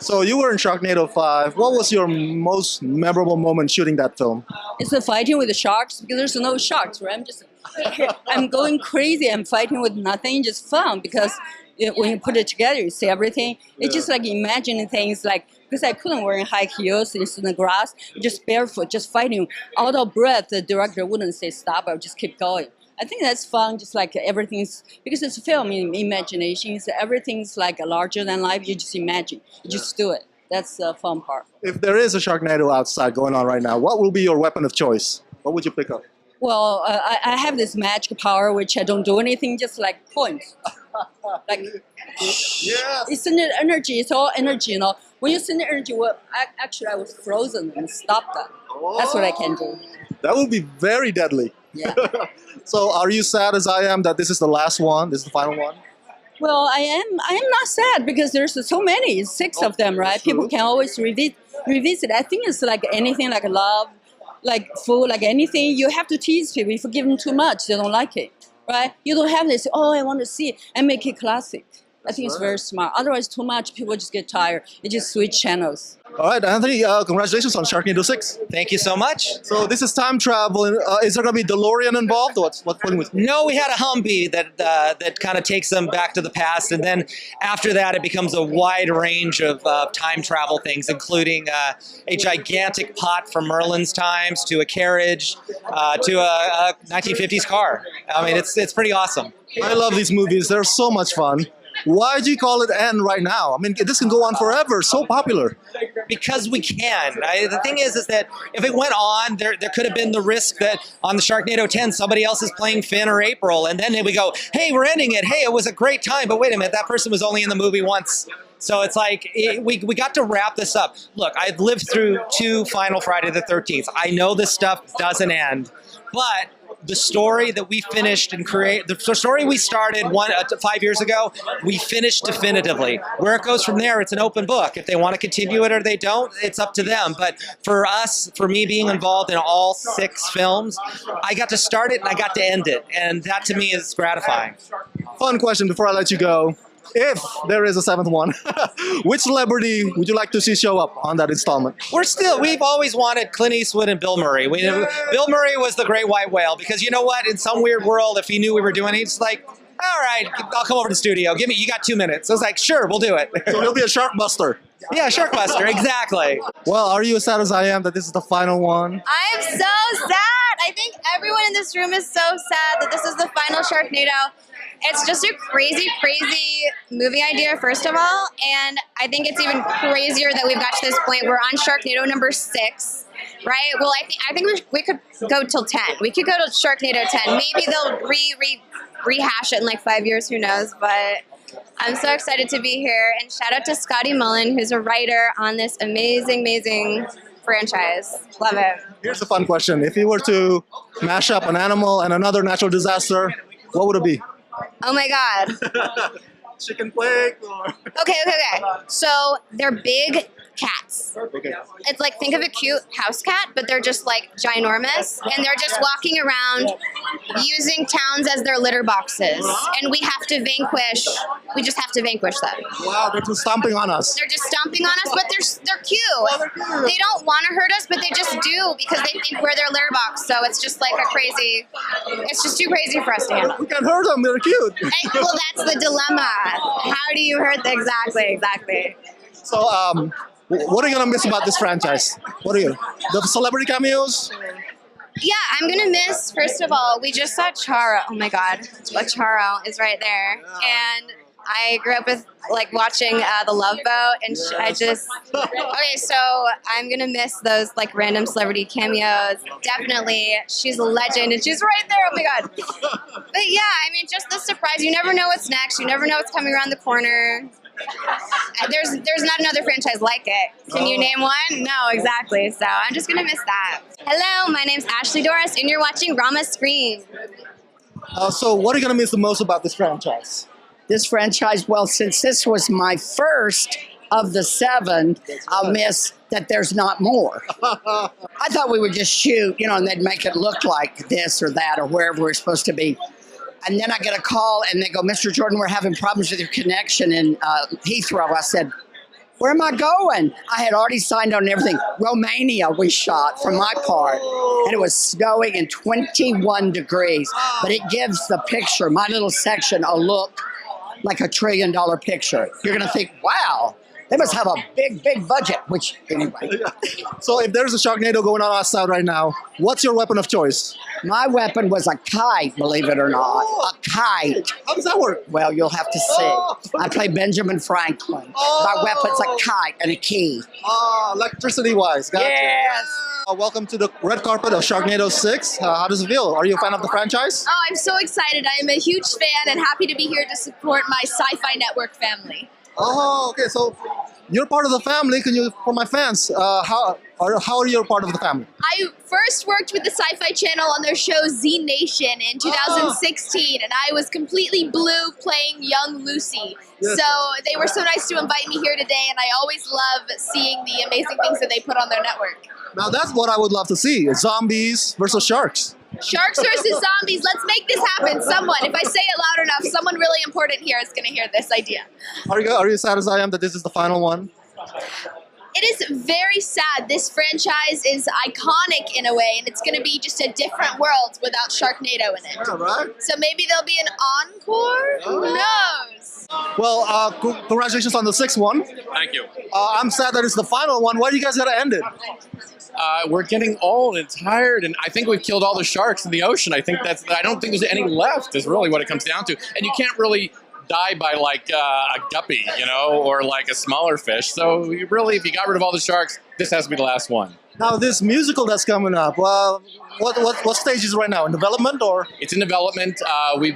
So you were in Sharknado 5. What was your most memorable moment shooting that film? It's the fighting with the sharks because there's no sharks, right? I'm going crazy. I'm fighting with nothing, just fun because when you put it together, you see everything. It's just like imagining things like, because I couldn't wear high heels in the grass, just barefoot, just fighting. Out of breath, the director wouldn't say stop, I would just keep going. I think that's fun, just like everything's, because it's a film in imagination, so everything's like larger than life, you just imagine, you just do it. That's the fun part. If there is a Sharknado outside going on right now, what will be your weapon of choice? What would you pick up? Well, I have this magic power, which I don't do anything, just like points. Like, Yes. it's an energy, it's all energy, you know. When you send the energy, well, actually I was frozen and stopped that. That's what I can do. That would be very deadly. Yeah. So are you sad as I am that this is the last one, this is the final one? Well, I am not sad because there's so many, 6 of them, right? True. People can always revisit. I think it's like anything, like love, like food, like anything. You have to tease people. If you give them too much, they don't like it, right? You don't have this, oh, I want to see it, and make it classic. I think it's very smart. Otherwise, too much, people just get tired. You just switch channels. All right, Anthony, congratulations on Sharknado 6. Thank you so much. So this is time travel. Is there going to be Delorean involved? What's putting with? No, we had a Humvee that kind of takes them back to the past, and then after that, it becomes a wide range of time travel things, including a gigantic pot from Merlin's times to a carriage to a 1950s car. I mean, it's pretty awesome. I love these movies. They're so much fun. Why do you call it N right now? I mean, this can go on forever. So popular. Because we can. The thing is that if it went on, there could have been the risk that on the Sharknado 10, somebody else is playing Finn or April, and then we go, hey, we're ending it. Hey, it was a great time, but wait a minute, that person was only in the movie once. So it's like, we got to wrap this up. Look, I've lived through 2 Final Friday the 13th. I know this stuff doesn't end, but the story that we finished and the story we started 5 years ago, we finished definitively. Where it goes from there, it's an open book. If they want to continue it or they don't, it's up to them. But for us, for me being involved in all 6 films, I got to start it and I got to end it. And that to me is gratifying. Fun question before I let you go. If there is a 7th one, which celebrity would you like to see show up on that installment? We've always wanted Clint Eastwood and Bill Murray. Bill Murray was the great white whale because you know what? In some weird world, if he knew we were doing it, he's like, all right, I'll come over to the studio. You got 2 minutes. I was like, sure, we'll do it. So he'll be a shark buster. Yeah, Sharkbuster, exactly. Well, are you as sad as I am that this is the final one? I'm so sad. I think everyone in this room is so sad that this is the final Sharknado. It's just a crazy, crazy movie idea, first of all, and I think it's even crazier that we've got to this point. We're on Sharknado number 6, right? Well, I think we could go till 10. We could go to Sharknado 10. Maybe they'll rehash it in like 5 years, who knows, but I'm so excited to be here, and shout out to Scotty Mullen, who's a writer on this amazing, amazing franchise. Love it. Here's a fun question. If you were to mash up an animal and another natural disaster, what would it be? Oh my God. Chicken plague or... Okay. So they're big cats. Okay. It's like, think of a cute house cat, but they're just like ginormous, and they're just walking around using towns as their litter boxes, and we just have to vanquish them. Wow, they're just stomping on us. They're just stomping on us, but they're cute. They don't want to hurt us, but they just do because they think we're their litter box. So it's just like it's just too crazy for us to handle. We can hurt them, they're cute. Well, that's the dilemma. How do you hurt them? Exactly. So, what are you going to miss about this franchise? The celebrity cameos? Yeah, I'm going to miss, first of all, we just saw Charo. Oh my God, Charo is right there. And I grew up with watching The Love Boat, and okay, so I'm going to miss those random celebrity cameos. Definitely, she's a legend, and she's right there, oh my God. But yeah, I mean, just the surprise. You never know what's next. You never know what's coming around the corner. There's not another franchise like it. Can you name one? No, exactly. So I'm just gonna miss that. Hello, my name's Ashley Doris, and you're watching Rama Scream. So what are you gonna miss the most about this franchise? This franchise, well, since this was my first of the 7, I'll miss that there's not more. I thought we would just shoot, and they'd make it look like this or that or wherever we're supposed to be. And then I get a call and they go, Mr. Jordan, we're having problems with your connection in Heathrow. I said, Where am I going? I had already signed on everything. Romania we shot for my part. And it was snowing and 21 degrees. But it gives the picture, my little section, a look like $1 trillion picture. You're going to think, wow, they must have a big, big budget, which, anyway. So if there's a Sharknado going on outside right now, what's your weapon of choice? My weapon was a kite, believe it or not. A kite. How does that work? Well, you'll have to see. I play Benjamin Franklin. My weapon's a kite and a key. Electricity-wise. Gotcha. Yes. Welcome to the red carpet of Sharknado 6. How does it feel? Are you a fan of the franchise? Oh, I'm so excited. I am a huge fan and happy to be here to support my Sci-Fi Network family. Oh, okay. So you're part of the family. Can you, for my fans, how are you part of the family? I first worked with the Sci-Fi Channel on their show Z Nation in 2016, and I was completely blue playing young Lucy. Yes. So they were so nice to invite me here today, and I always love seeing the amazing things that they put on their network. Now that's what I would love to see: zombies versus sharks. Sharks versus zombies. Let's make this happen. Someone, if I say it loud enough, someone really important here is going to hear this idea. Are you sad as I am that this is the final one? It is very sad. This franchise is iconic in a way, and it's going to be just a different world without Sharknado in it. Yeah, right. So maybe there'll be an encore? Who knows? Well, congratulations on the 6th one. Thank you. I'm sad that it's the final one. Why do you guys gotta end it? We're getting old and tired, and I think we've killed all the sharks in the ocean. I don't think there's any left, is really what it comes down to. And you can't really die by like a guppy, or like a smaller fish. So you really, if you got rid of all the sharks, this has to be the last one. Now, this musical that's coming up, what stage is it right now? In development or? It's in development. We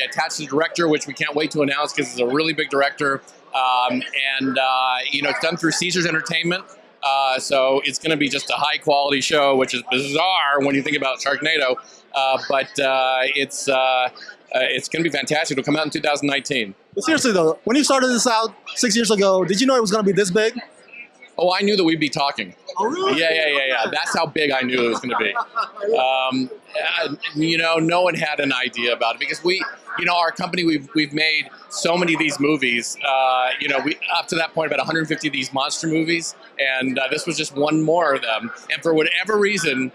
attached a director, which we can't wait to announce because it's a really big director. It's done through Caesars Entertainment. So it's going to be just a high quality show, which is bizarre when you think about Sharknado. It's going to be fantastic. It'll come out in 2019. But seriously though, when you started this out 6 years ago, did you know it was going to be this big? Oh, I knew that we'd be talking. Oh, really? Yeah. That's how big I knew it was going to be. No one had an idea about it because our company, we've made so many of these movies. We up to that point about 150 of these monster movies, and this was just one more of them. And for whatever reason,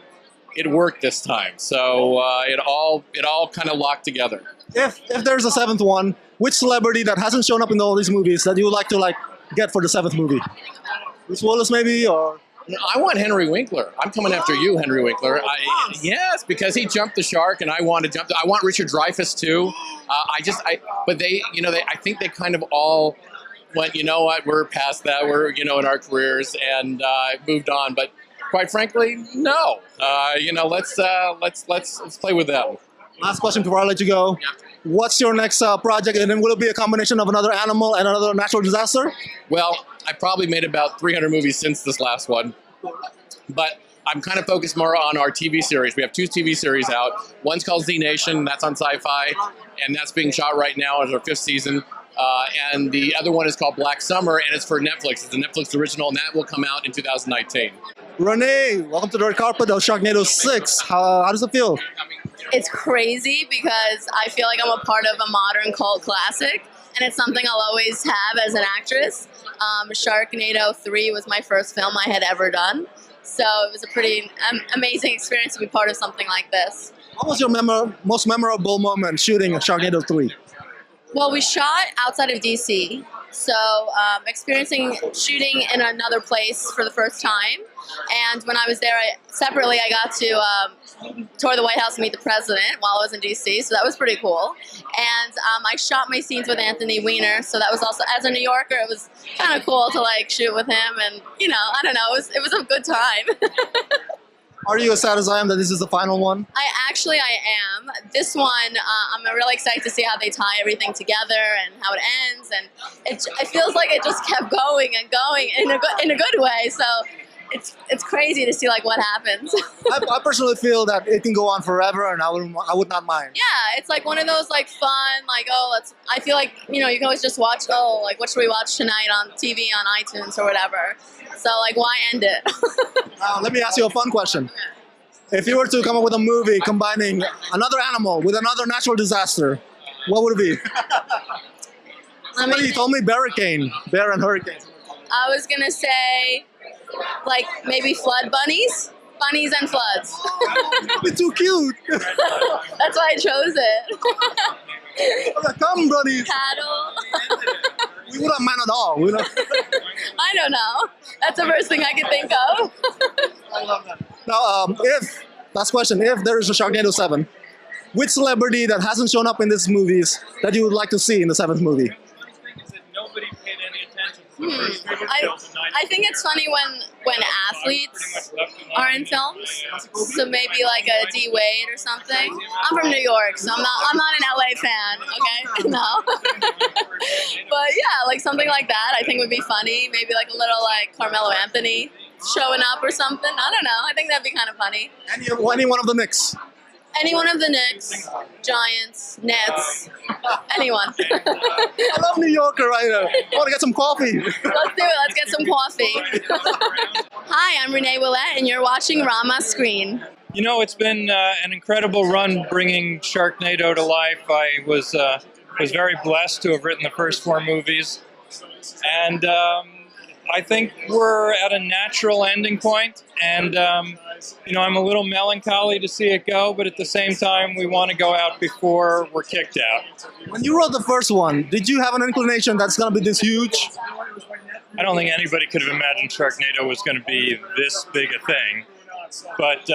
it worked this time. So it all kind of locked together. If there's a 7th one, which celebrity that hasn't shown up in all these movies that you would like to get for the 7th movie? Bruce Willis maybe, or? I want Henry Winkler. I'm coming after you, Henry Winkler. Yes, because he jumped the shark, and I want to jump. I want Richard Dreyfuss too. I think they kind of all went. You know what? We're past that. We're in our careers and moved on. But quite frankly, no. Let's play with them. Last question before I let you go. What's your next project, and then will it be a combination of another animal and another natural disaster? Well, I probably made about 300 movies since this last one, but I'm kind of focused more on our TV series. We have 2 TV series out. One's called Z Nation, that's on Sci-Fi, and that's being shot right now as our 5th season. And the other one is called Black Summer, and it's for Netflix. It's a Netflix original, and that will come out in 2019. Renee, welcome to the red carpet of Sharknado 6. How does it feel? It's crazy because I feel like I'm a part of a modern cult classic, and it's something I'll always have as an actress. Sharknado 3 was my first film I had ever done, so it was a pretty amazing experience to be part of something like this. What was your most memorable moment shooting Sharknado 3? Well, we shot outside of DC, so experiencing shooting in another place for the first time. And when I was there, I got to tour the White House and meet the president while I was in DC, so that was pretty cool. And I shot my scenes with Anthony Weiner, so that was also, as a New Yorker, it was kind of cool to shoot with him, and I don't know, it was a good time. Are you as sad as I am that this is the final one? I am. This one, I'm really excited to see how they tie everything together and how it ends, and it feels like it just kept going and going in a good way. So it's crazy to see what happens. I personally feel that it can go on forever, and I would not mind. Yeah, it's one of those fun I feel like you can always just watch. What should we watch tonight on TV on iTunes or whatever. So why end it? Let me ask you a fun question. If you were to come up with a movie combining another animal with another natural disaster, what would it be? Somebody told me bear and hurricane. I was gonna say, like maybe flood bunnies, bunnies and floods. It's too cute. That's why I chose it. Come, buddy. Paddle. We would not mind at all. We don't. I don't know. That's the first thing I could think of. Now, if last question, if there is a Sharknado 7, which celebrity that hasn't shown up in these movies that you would like to see in the 7th movie? I think it's funny when athletes are in films. So maybe like a D Wade or something. I'm from New York, so I'm not an LA fan. Okay, no. But yeah, like something like that. I think would be funny. Maybe like a little like Carmelo Anthony showing up or something. I don't know. I think that'd be kind of funny. Any one of the Knicks. Any one of the Knicks, Giants, Nets, anyone. I love New Yorker right now. I want to get some coffee. Let's do it. Let's get some coffee. Hi, I'm Renee Willette, and you're watching Rama Screen. You know, it's been an incredible run bringing Sharknado to life. I was very blessed to have written the first 4 movies, and I think we're at a natural ending point, and you know, I'm a little melancholy to see it go, but at the same time, we want to go out before we're kicked out. When you wrote the first one, did you have an inclination that's going to be this huge? I don't think anybody could have imagined Sharknado was going to be this big a thing, but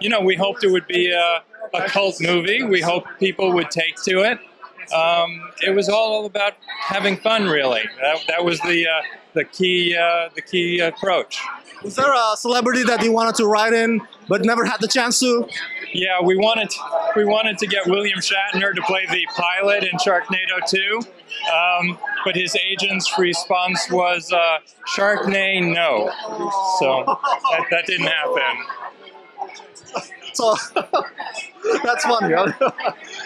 you know, we hoped it would be a cult movie. We hoped people would take to it. It was all about having fun, really. That was the key approach. Was there a celebrity that you wanted to write in but never had the chance to? Yeah, we wanted to get William Shatner to play the pilot in Sharknado 2, but his agent's response was Sharknado. So that didn't happen. So that's funny.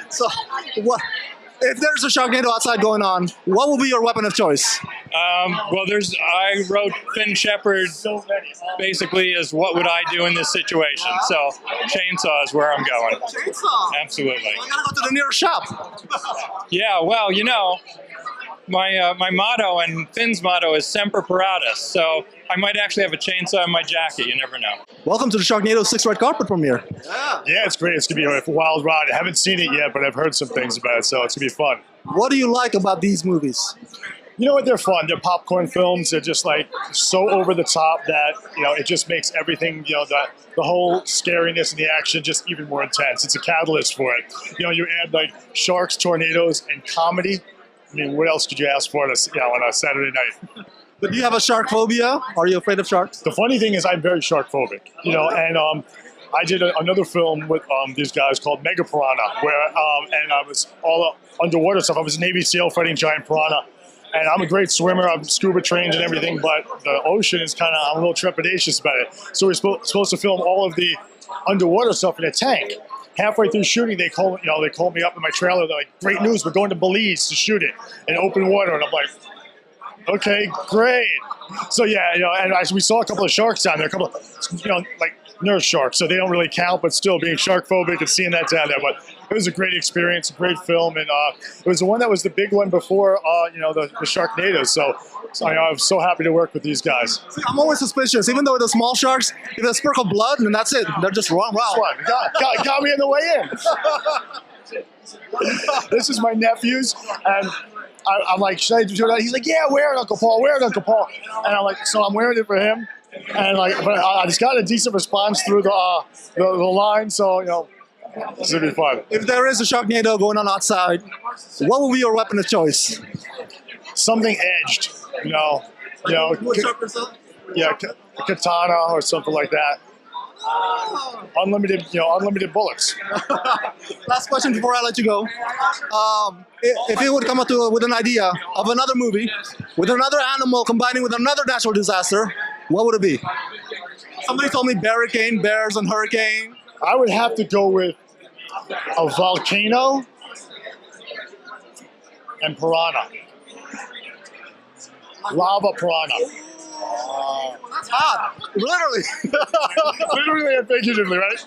So what? If there's a Sharknado outside going on, what will be your weapon of choice? Well, I wrote Finn Shepard basically as what would I do in this situation. So chainsaw is where I'm going. Chainsaw? Absolutely. I gotta go to the nearest shop. Yeah, well, you know, my motto and Finn's motto is Semper Paratus. So I might actually have a chainsaw in my jacket. You never know. Welcome to the Sharknado 6 red carpet premiere. Yeah, it's great. It's going to be a wild ride. I haven't seen it yet, but I've heard some things about it, so it's going to be fun. What do you like about these movies? You know what? They're fun. They're popcorn films. They're just like so over the top that, you know, it just makes everything, you know, the whole scariness and the action just even more intense. It's a catalyst for it. You know, you add like sharks, tornadoes, and comedy. I mean, what else could you ask for on a Saturday night? But do you have a shark phobia? Are you afraid of sharks? The funny thing is I'm very shark phobic, you know, and I did another film with these guys called Mega Piranha, where and I was all underwater stuff. I was a Navy SEAL fighting giant piranha, and I'm a great swimmer. I'm scuba trained and everything, but the ocean is I'm a little trepidatious about it. So we're supposed to film all of the underwater stuff in a tank. Halfway through shooting, they called me up in my trailer. They're like, "Great news! We're going to Belize to shoot it in open water." And I'm like, "Okay, great." So yeah, you know, and we saw a couple of sharks down there, a couple of, you know, like nurse sharks, so they don't really count, but still being shark phobic and seeing that down there. But it was a great experience, a great film, and it was the one that was the big one before, you know, the Sharknado. So I'm so happy to work with these guys. See, I'm always suspicious, even though the small sharks, if they sprinkle blood, and that's it. They're just wrong. Got me on the way in. This is my nephew's, and I'm like, "Should I do that?" He's like, "Yeah, wear it, Uncle Paul. Wear it, Uncle Paul." And I'm like, so I'm wearing it for him, and like, but I just got a decent response through the line, so you know, this will be fun. If there is a Sharknado going on outside, what will be your weapon of choice? Something edged, you know, yeah, katana or something like that. Unlimited bullets. Last question before I let you go. If you would come up with an idea of another movie with another animal combining with another natural disaster, what would it be? Somebody told me Barricane, bears, and hurricane. I would have to go with a volcano and piranha. Lava piranha. That's hot. Literally. Literally and figuratively, right?